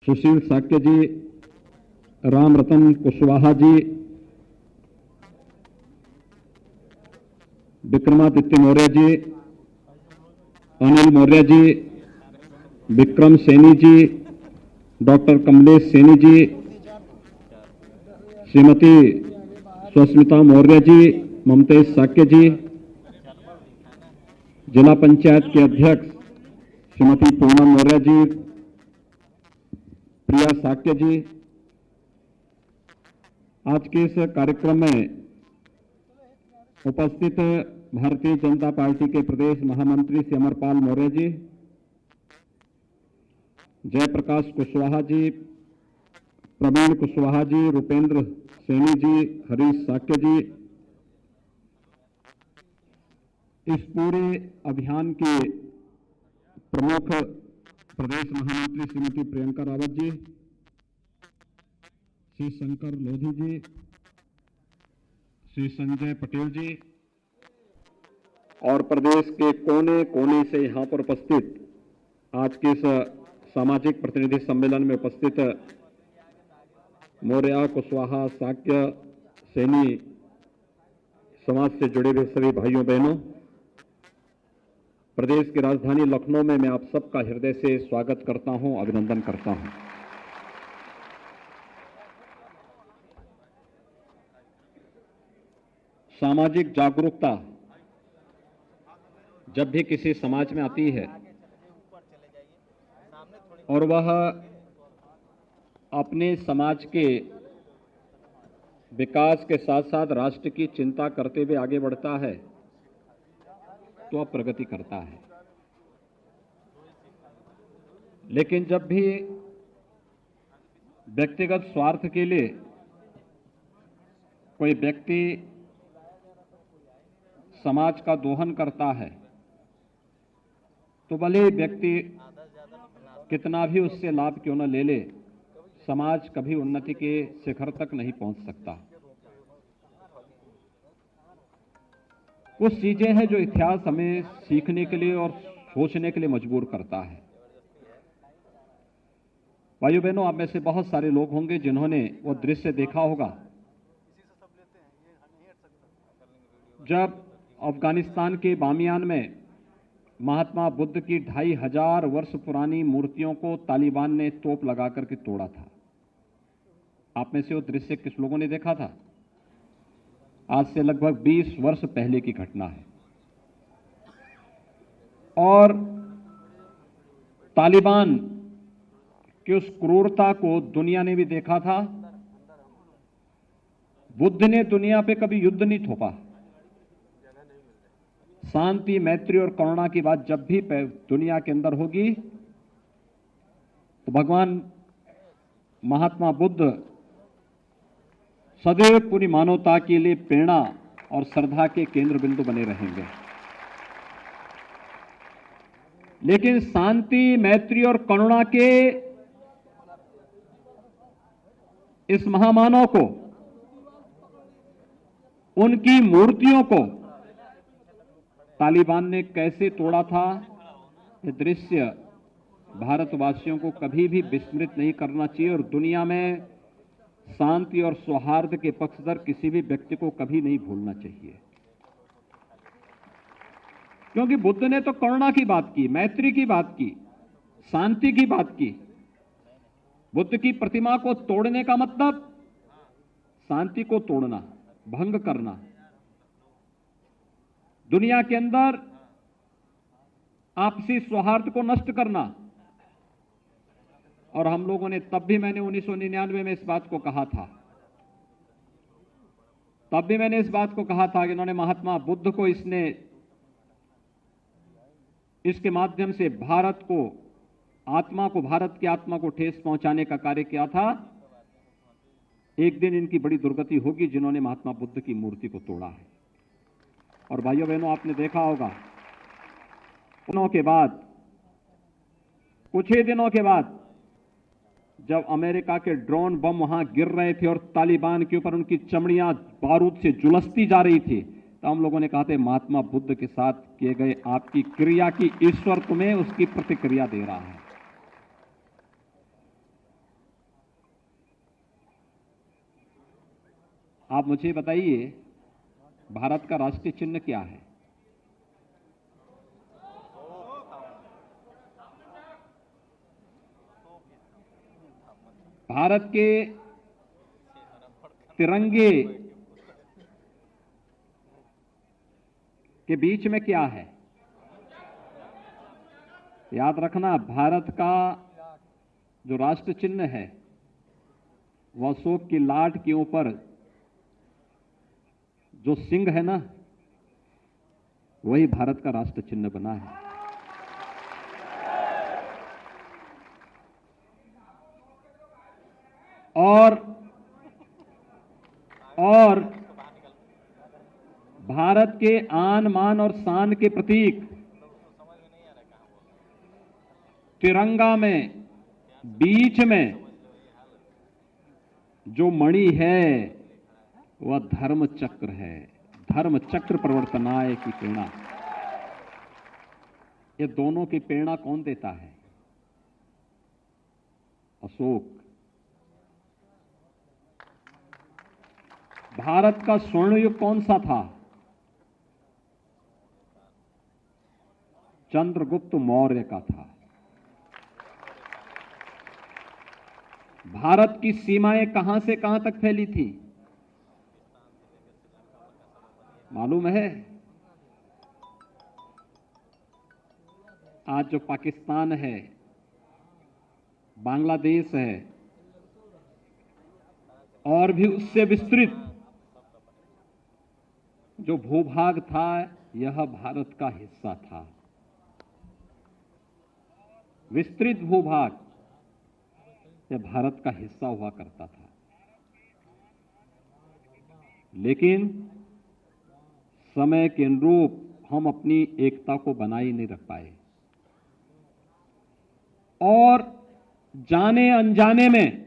सुशील साक्य जी, राम रतन Kushwaha ji, Vikramaditya Maurya ji, Anil Maurya ji, Vikram Saini ji, doctor Kamlesh Saini ji, Shrimati Sushmita Maurya ji, Mamtesh Shakya जी, जिला पंचायत के अध्यक्ष श्रीमती पूनम मौर्य जी, प्रिया साक्य जी, आज के इस कार्यक्रम में उपस्थित भारतीय जनता पार्टी के प्रदेश महामंत्री श्री अमरपाल मौर्य जी, जयप्रकाश कुशवाहा जी, प्रवीण कुशवाहा जी, रुपेंद्र सैनी जी, हरीश साक्य जी, इस पूरे अभियान के प्रमुख प्रदेश महामंत्री श्रीमती प्रियंका रावत जी, श्री शंकर लोधी जी, श्री संजय पटेल जी और प्रदेश के कोने कोने से यहां पर उपस्थित आज के इस सामाजिक प्रतिनिधि सम्मेलन में उपस्थित मौर्य, कुशवाहा, साक्य, सैनी समाज से जुड़े हुए सभी भाइयों बहनों, प्रदेश की राजधानी लखनऊ में मैं आप सबका हृदय से स्वागत करता हूं, अभिनंदन करता हूं। सामाजिक जागरूकता जब भी किसी समाज में आती है और वह अपने समाज के विकास के साथ साथ राष्ट्र की चिंता करते हुए आगे बढ़ता है तो वह प्रगति करता है। लेकिन जब भी व्यक्तिगत स्वार्थ के लिए कोई व्यक्ति समाज का दोहन करता है तो भले व्यक्ति कितना भी उससे लाभ क्यों न ले ले, समाज कभी उन्नति के शिखर तक नहीं पहुंच सकता। कुछ चीजें हैं जो इतिहास हमें सीखने के लिए और सोचने के लिए मजबूर करता है। भाइयों बहनों, आप में से बहुत सारे लोग होंगे जिन्होंने वो दृश्य देखा होगा जब अफगानिस्तान के बामियान में महात्मा बुद्ध की 2500 वर्ष पुरानी मूर्तियों को तालिबान ने तोप लगा करके तोड़ा था। आप में से वो दृश्य किस लोगों ने देखा था? आज से लगभग 20 वर्ष पहले की घटना है और तालिबान की उस क्रूरता को दुनिया ने भी देखा था। बुद्ध ने दुनिया पे कभी युद्ध नहीं थोपा। शांति, मैत्री और करुणा की बात जब भी दुनिया के अंदर होगी तो भगवान महात्मा बुद्ध सदैव पूरी मानवता के लिए प्रेरणा और श्रद्धा के केंद्र बिंदु बने रहेंगे। लेकिन शांति, मैत्री और करुणा के इस महामानव को, उनकी मूर्तियों को तालिबान ने कैसे तोड़ा था, यह दृश्य भारतवासियों को कभी भी विस्मृत नहीं करना चाहिए और दुनिया में शांति और सौहार्द के पक्षधर किसी भी व्यक्ति को कभी नहीं भूलना चाहिए। क्योंकि बुद्ध ने तो करुणा की बात की, मैत्री की बात की, शांति की बात की। बुद्ध की प्रतिमा को तोड़ने का मतलब शांति को तोड़ना, भंग करना, दुनिया के अंदर आपसी सौहार्द को नष्ट करना। और हम लोगों ने तब भी, मैंने 1999 में इस बात को कहा था, कि इन्होंने महात्मा बुद्ध को, इसके माध्यम से भारत की आत्मा को ठेस पहुंचाने का कार्य किया था। एक दिन इनकी बड़ी दुर्गति होगी जिन्होंने महात्मा बुद्ध की मूर्ति को तोड़ा है। और भाइयों बहनों, आपने देखा होगा कुछ ही दिनों के बाद जब अमेरिका के ड्रोन बम वहां गिर रहे थे और तालिबान के ऊपर उनकी चमड़ियां बारूद से झुलसती जा रही थी, तो हम लोगों ने कहा था महात्मा बुद्ध के साथ किए गए आपकी क्रिया की ईश्वर तुम्हें उसकी प्रतिक्रिया दे रहा है। आप मुझे बताइए, भारत का राष्ट्रीय चिन्ह क्या है? भारत के तिरंगे के बीच में क्या है? याद रखना, भारत का जो राष्ट्र चिन्ह है वह अशोक की लाट के ऊपर जो सिंह है ना, वही भारत का राष्ट्र चिन्ह बना है। और भारत के आन मान और शान के प्रतीक तिरंगा में बीच में जो मणि है वह धर्म चक्र है। धर्म चक्र प्रवर्तनाय की प्रेरणा। ये दोनों की प्रेरणा कौन देता है? अशोक। भारत का स्वर्ण युग कौन सा था? चंद्रगुप्त मौर्य का था। भारत की सीमाएं कहां से कहां तक फैली थी मालूम है? आज जो पाकिस्तान है, बांग्लादेश है और भी उससे विस्तृत जो भूभाग था, यह भारत का हिस्सा था। विस्तृत भूभाग यह भारत का हिस्सा हुआ करता था। लेकिन समय के अनुरूप हम अपनी एकता को बनाए नहीं रख पाए और जाने अनजाने में